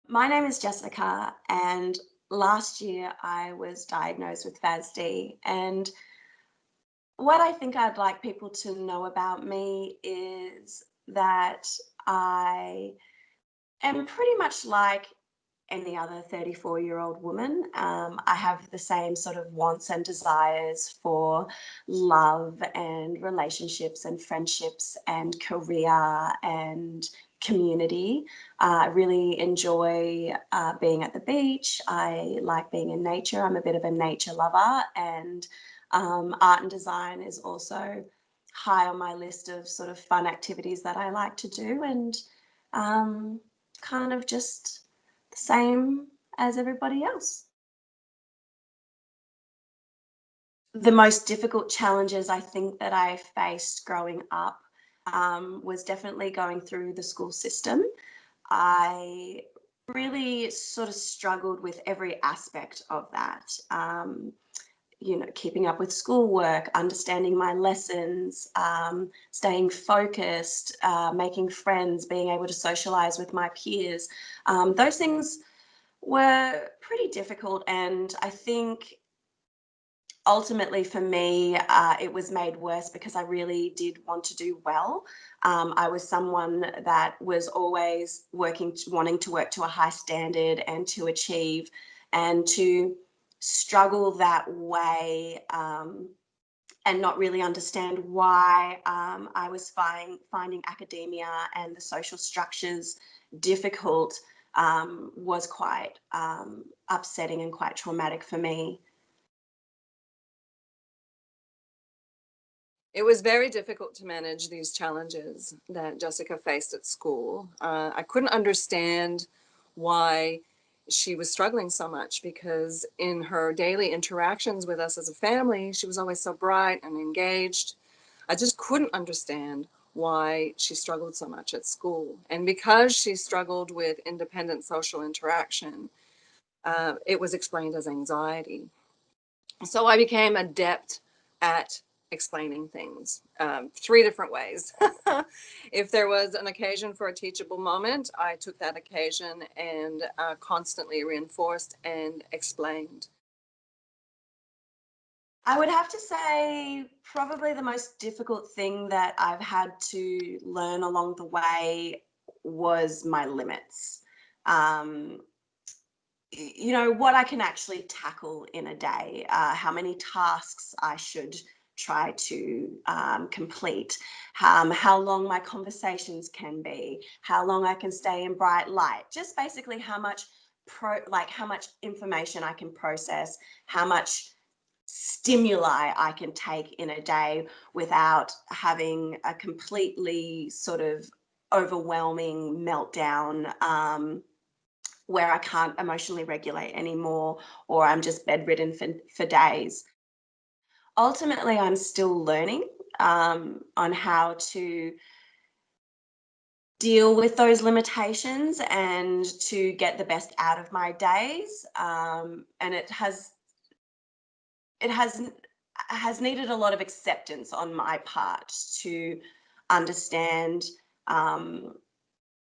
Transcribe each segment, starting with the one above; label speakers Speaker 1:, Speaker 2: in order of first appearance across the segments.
Speaker 1: My name is Jessica, and last year I was diagnosed with FASD. And what I think I'd like people to know about me is that I am pretty much like any other 34-year-old woman. I have the same sort of wants and desires for love and relationships and friendships and career and community. I really enjoy being at the beach. I like being in nature. I'm a bit of a nature lover, and art and design is also high on my list of sort of fun activities that I like to do. And um, kind of just the same as everybody else. The most difficult challenges I think that I faced growing up was definitely going through the school system. I really sort of struggled with every aspect of that. Keeping up with schoolwork, understanding my lessons, staying focused, making friends, being able to socialize with my peers. Those things were pretty difficult. And I think ultimately for me, it was made worse because I really did want to do well. I was someone that was always wanting to work to a high standard and to achieve and to struggle that way. And not really understand why I was finding academia and the social structures difficult was quite upsetting and quite traumatic for me.
Speaker 2: It was very difficult to manage these challenges that Jessica faced at school. I couldn't understand why she was struggling so much because in her daily interactions with us as a family, she was always so bright and engaged. I just couldn't understand why she struggled so much at school. And because she struggled with independent social interaction, it was explained as anxiety. So I became adept at explaining things three different ways. If there was an occasion for a teachable moment, I took that occasion and constantly reinforced and explained.
Speaker 1: I would have to say probably the most difficult thing that I've had to learn along the way was my limits. Um, what I can actually tackle in a day, how many tasks I should try to complete, how long my conversations can be, how long I can stay in bright light, just basically how much how much information I can process, how much stimuli I can take in a day without having a completely sort of overwhelming meltdown. Where I can't emotionally regulate anymore, or I'm just bedridden for days. Ultimately, I'm still learning on how to deal with those limitations and to get the best out of my days. And it has needed a lot of acceptance on my part to understand um,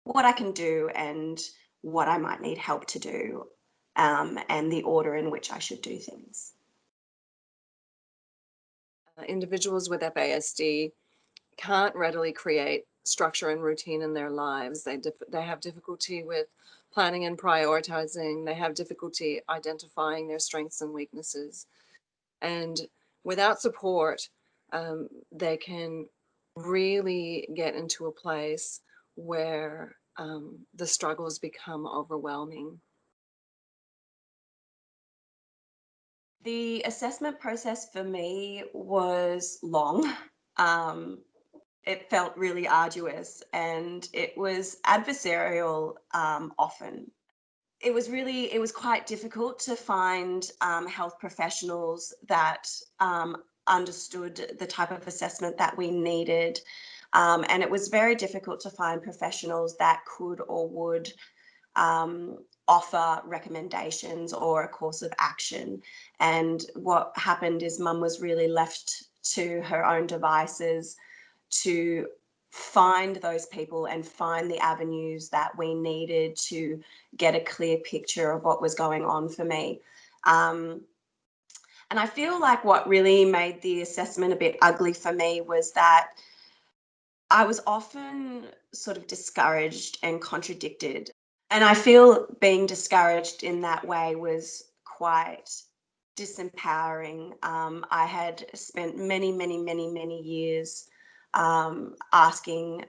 Speaker 1: what I can do and what I might need help to do, and the order in which I should do things.
Speaker 2: Individuals with FASD can't readily create structure and routine in their lives. They have difficulty with planning and prioritizing. They have difficulty identifying their strengths and weaknesses. And without support, they can really get into a place where the struggles become overwhelming.
Speaker 1: The assessment process for me was long. Um, it felt really arduous and it was adversarial often. It was quite difficult to find health professionals that understood the type of assessment that we needed. And it was very difficult to find professionals that could or would offer recommendations or a course of action. And what happened is mum was really left to her own devices to find those people and find the avenues that we needed to get a clear picture of what was going on for me. Um, and I feel like what really made the assessment a bit ugly for me was that I was often sort of discouraged and contradicted. And I feel being discouraged in that way was quite disempowering. I had spent many, many, many, many years asking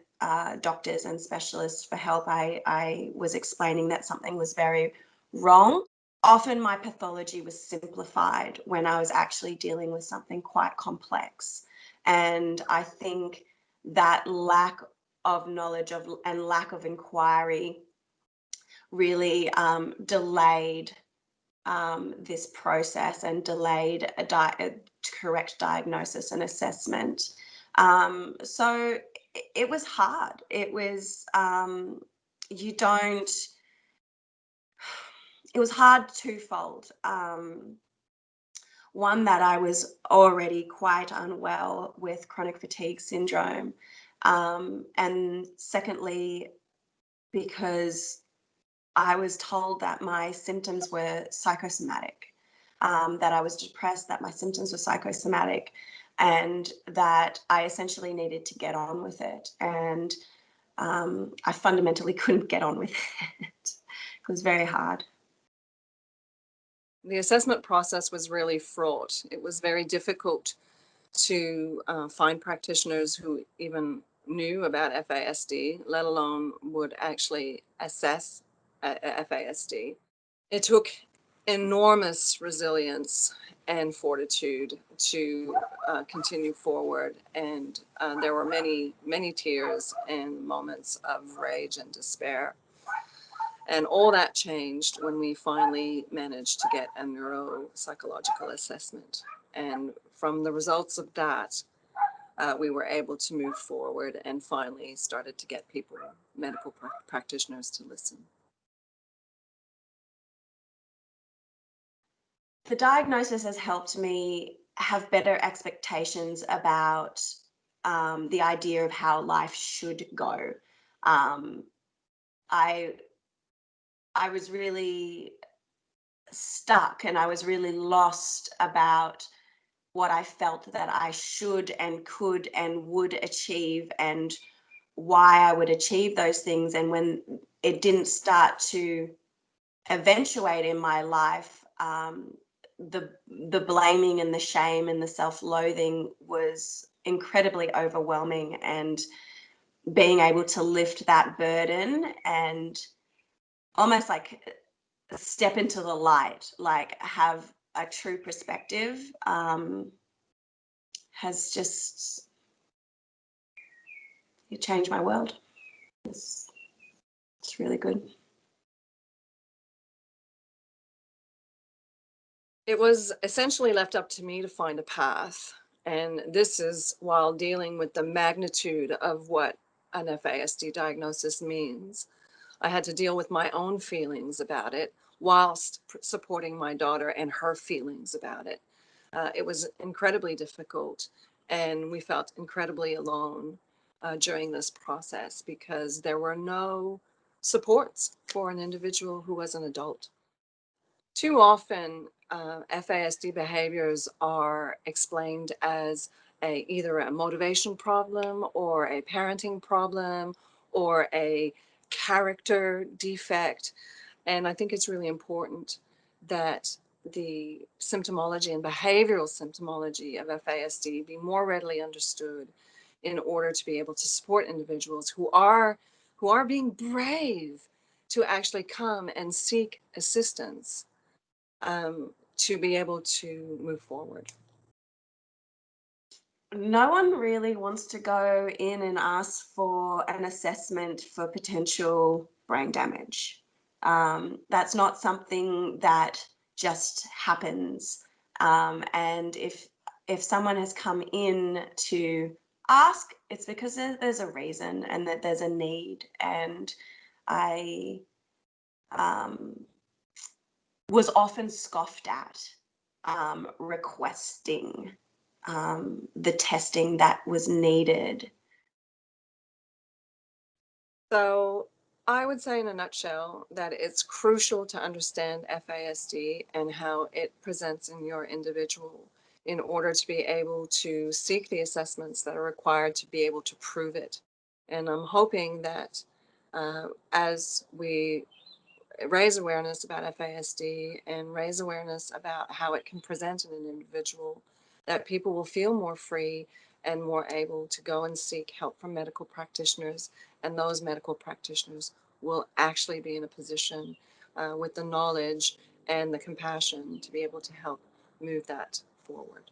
Speaker 1: doctors and specialists for help. I was explaining that something was very wrong. Often my pathology was simplified when I was actually dealing with something quite complex. And I think that lack of knowledge of and lack of inquiry really delayed this process and delayed a correct diagnosis and assessment. So it was hard. It was you don't. It was hard twofold. One, that I was already quite unwell with chronic fatigue syndrome, and secondly, because I was told that my symptoms were psychosomatic, that I was depressed, that my symptoms were psychosomatic, and that I essentially needed to get on with it. And I fundamentally couldn't get on with it. It was very hard.
Speaker 2: The assessment process was really fraught. It was very difficult to find practitioners who even knew about FASD, let alone would actually assess FASD. It took enormous resilience and fortitude to continue forward, and there were many, many tears and moments of rage and despair. And all that changed when we finally managed to get a neuropsychological assessment. And from the results of that, we were able to move forward and finally started to get people, medical practitioners, to listen.
Speaker 1: The diagnosis has helped me have better expectations about the idea of how life should go. Um, I I was really stuck and I was really lost about what I felt that I should and could and would achieve, and why I would achieve those things. And when it didn't start to eventuate in my life, the blaming and the shame and the self-loathing was incredibly overwhelming. And being able to lift that burden and almost like step into the light, like have a true perspective, has just it changed my world. It's, it's really good.
Speaker 2: It was essentially left up to me to find a path. And this is while dealing with the magnitude of what an FASD diagnosis means. I had to deal with my own feelings about it whilst supporting my daughter and her feelings about it. It was incredibly difficult, and we felt incredibly alone during this process because there were no supports for an individual who was an adult. Too often, FASD behaviors are explained as either a motivation problem or a parenting problem or a character defect. And I think it's really important that the symptomology and behavioral symptomology of FASD be more readily understood in order to be able to support individuals who are being brave to actually come and seek assistance to be able to move forward.
Speaker 1: No one really wants to go in and ask for an assessment for potential brain damage. That's not something that just happens. And if someone has come in to ask, it's because there's a reason and that there's a need. And I was often scoffed at requesting the testing that was needed.
Speaker 2: So I would say in a nutshell that it's crucial to understand FASD and how it presents in your individual in order to be able to seek the assessments that are required to be able to prove it. And I'm hoping that as we raise awareness about FASD and raise awareness about how it can present in an individual, that people will feel more free and more able to go and seek help from medical practitioners. And those medical practitioners will actually be in a position with the knowledge and the compassion to be able to help move that forward.